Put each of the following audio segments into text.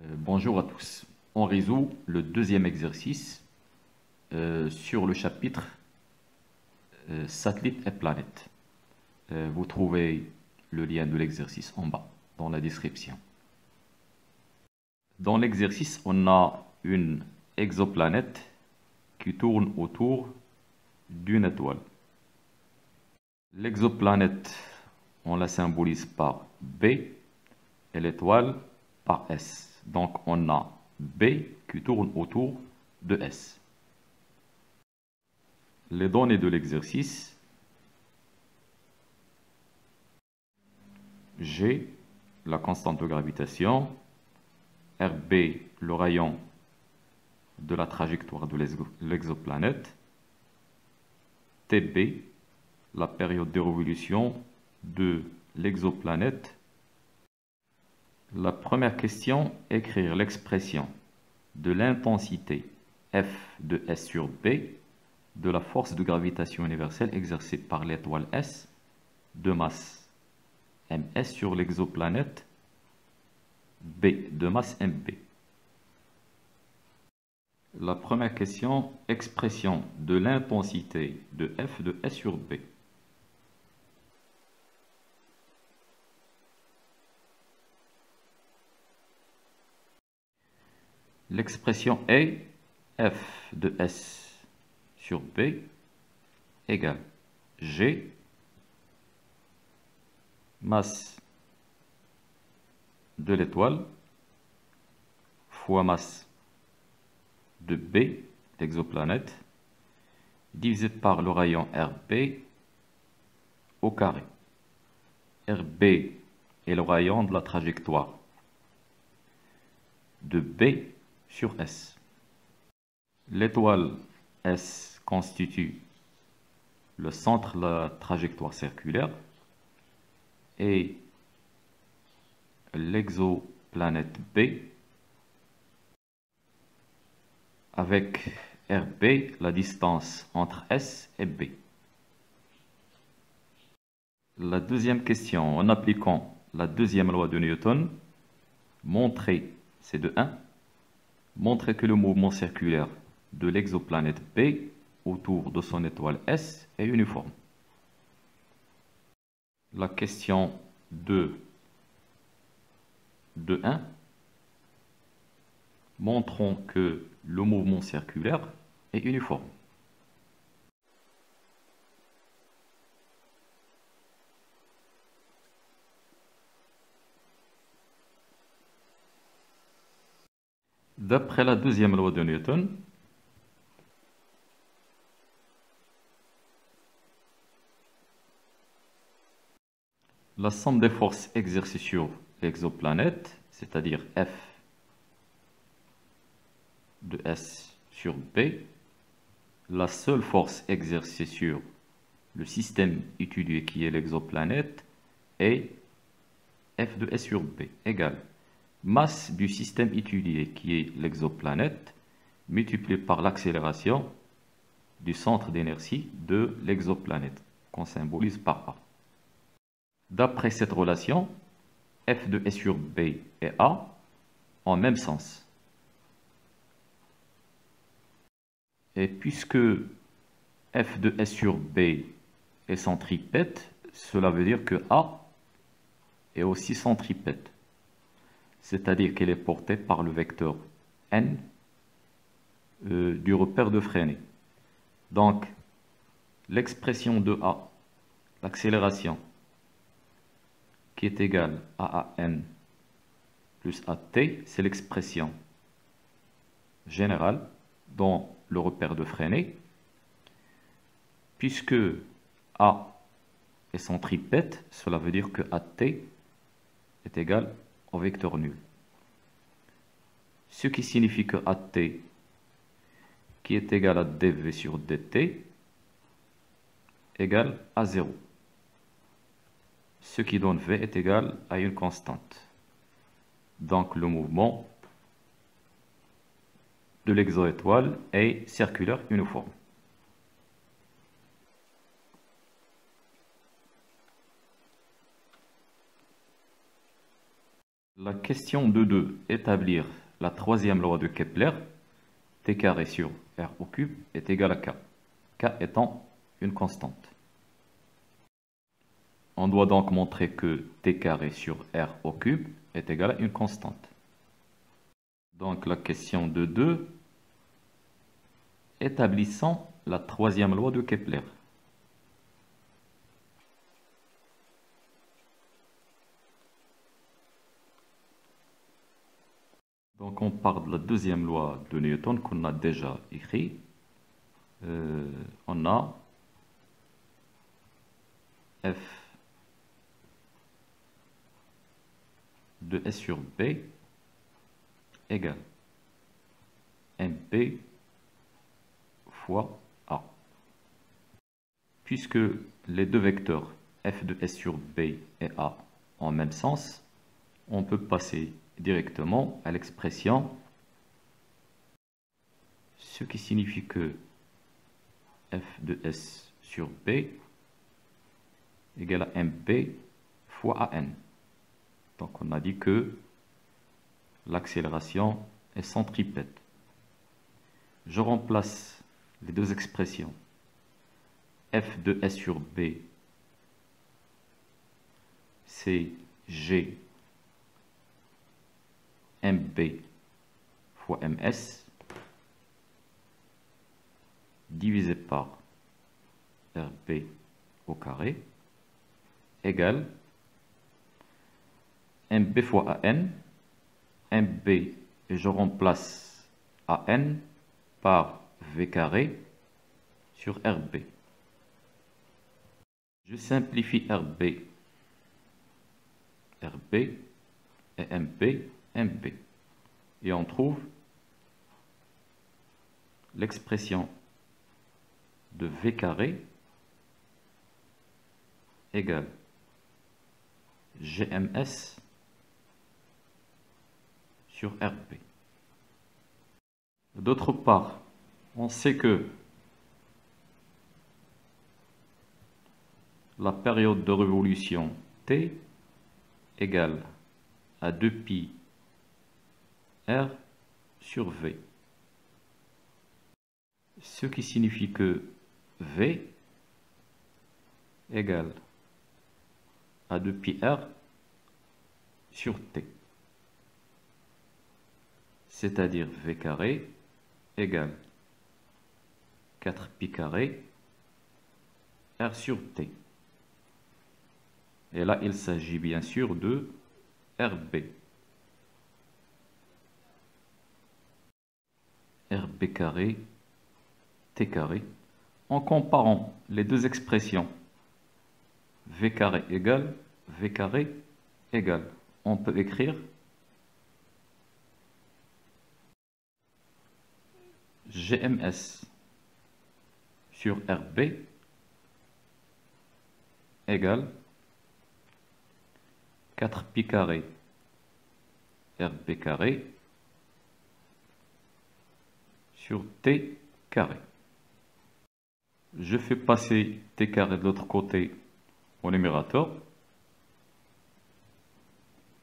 Bonjour à tous. On résout le deuxième exercice sur le chapitre satellites et planètes. Vous trouvez le lien de l'exercice en bas, dans la description. Dans l'exercice, on a une exoplanète qui tourne autour d'une étoile. L'exoplanète, on la symbolise par B et l'étoile par S. Donc on a B qui tourne autour de S. Les données de l'exercice: G, la constante de gravitation, RB, le rayon de la trajectoire de l'exoplanète, TB, la période de révolution de l'exoplanète. La première question: écrire l'expression de l'intensité F de S sur B de la force de gravitation universelle exercée par l'étoile S de masse ms sur l'exoplanète B de masse mb. La première question: expression de l'intensité de F de S sur B. L'expression est F de S sur B égale G, masse de l'étoile, fois masse de B, l'exoplanète, divisé par le rayon RB au carré. RB est le rayon de la trajectoire de B sur S. L'étoile S constitue le centre de la trajectoire circulaire et l'exoplanète B avec RB la distance entre S et B. La deuxième question: en appliquant la deuxième loi de Newton, montrer, c'est de 1, montrer que le mouvement circulaire de l'exoplanète B autour de son étoile S est uniforme. La question 2 de 1, montrons que le mouvement circulaire est uniforme. D'après la deuxième loi de Newton, la somme des forces exercées sur l'exoplanète, c'est-à-dire F de S sur B, la seule force exercée sur le système étudié qui est l'exoplanète est F de S sur B égale masse du système étudié qui est l'exoplanète multiplié par l'accélération du centre d'inertie de l'exoplanète qu'on symbolise par A. D'après cette relation, F de S sur B et A ont même sens. Et puisque F de S sur B est centripète, cela veut dire que A est aussi centripète. C'est-à-dire qu'elle est portée par le vecteur n du repère de Freinet. Donc, l'expression de A, l'accélération, qui est égale à AN plus AT, c'est l'expression générale dans le repère de Freinet. Puisque A est centripète, cela veut dire que AT est égal au vecteur nul. Ce qui signifie que AT, qui est égal à dv sur dt, égale à 0. Ce qui donne v est égal à une constante. Donc le mouvement de l'exoétoile est circulaire uniforme. La question de 2, établir la troisième loi de Kepler, t carré sur r au cube est égal à k, k étant une constante. On doit donc montrer que t carré sur r au cube est égal à une constante. Donc la question de 2, établissons la troisième loi de Kepler. Donc on part de la deuxième loi de Newton qu'on a déjà écrit. On a F de S sur B égale MP fois A. Puisque les deux vecteurs F de S sur B et A ont le même sens, on peut passer directement à l'expression, ce qui signifie que F de S sur B égale à MP fois AN. Donc on a dit que l'accélération est centripète. Je remplace les deux expressions. F de S sur B, c'est G MB fois MS divisé par RB au carré égale MB fois AN, MB, et je remplace AN par V carré sur RB. Je simplifie RB, RB et MB, MB. Et on trouve l'expression de V carré égale GMS sur RB. D'autre part, on sait que la période de révolution T égale à 2pi R sur V. Ce qui signifie que V égale à 2pi R sur T. C'est-à-dire V carré égale 4pi carré R sur T. Et là, il s'agit bien sûr de RB. RB carré, T carré. En comparant les deux expressions, V carré égale, V carré égale, on peut écrire GMS sur RB égale 4pi carré RB carré sur T carré. Je fais passer T carré de l'autre côté au numérateur,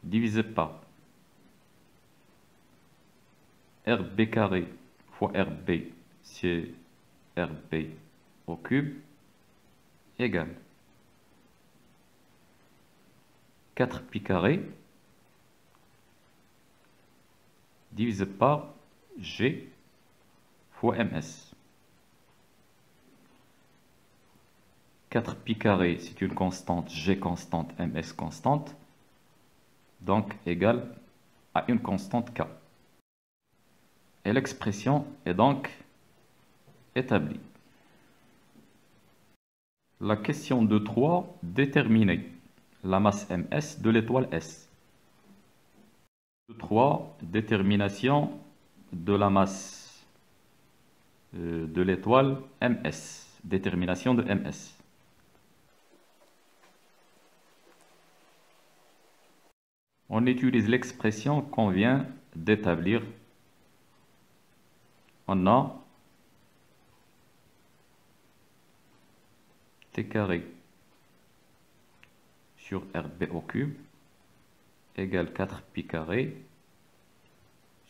divisé par RB carré fois RB, c'est RB au cube, égale 4pi carré divisé par G fois MS. 4pi carré, c'est une constante, G constante, MS constante, donc égale à une constante K. Et l'expression est donc établie. La question de 3, déterminer la masse ms de l'étoile S. 3, détermination de la masse de l'étoile ms. Détermination de ms. On utilise l'expression qu'on vient d'établir. On a T carré sur RB au cube égale 4 pi carré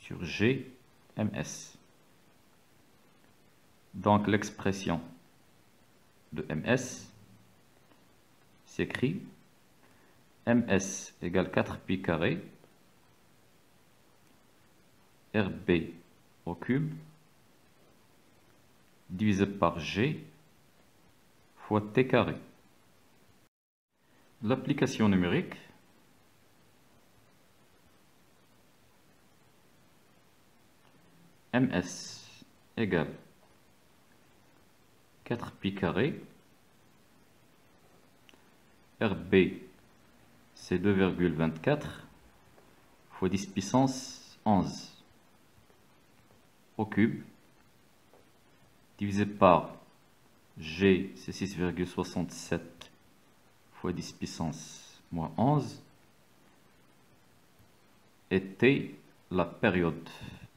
sur G ms. Donc l'expression de ms s'écrit ms égale 4 pi carré rb au cube divisé par g fois t carré. L'application numérique ms égale 4 pi carré rb c'est 2,24 fois 10 puissance 11 au cube divisé par G, c'est 6,67 fois 10 puissance moins 11. Et T, la période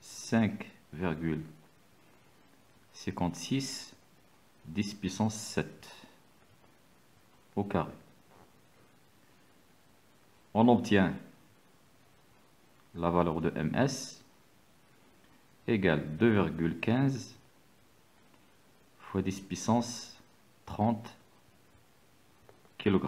5,56 10 puissance 7 au carré. On obtient la valeur de ms égale 2,15 fois 10 puissance 30 kg.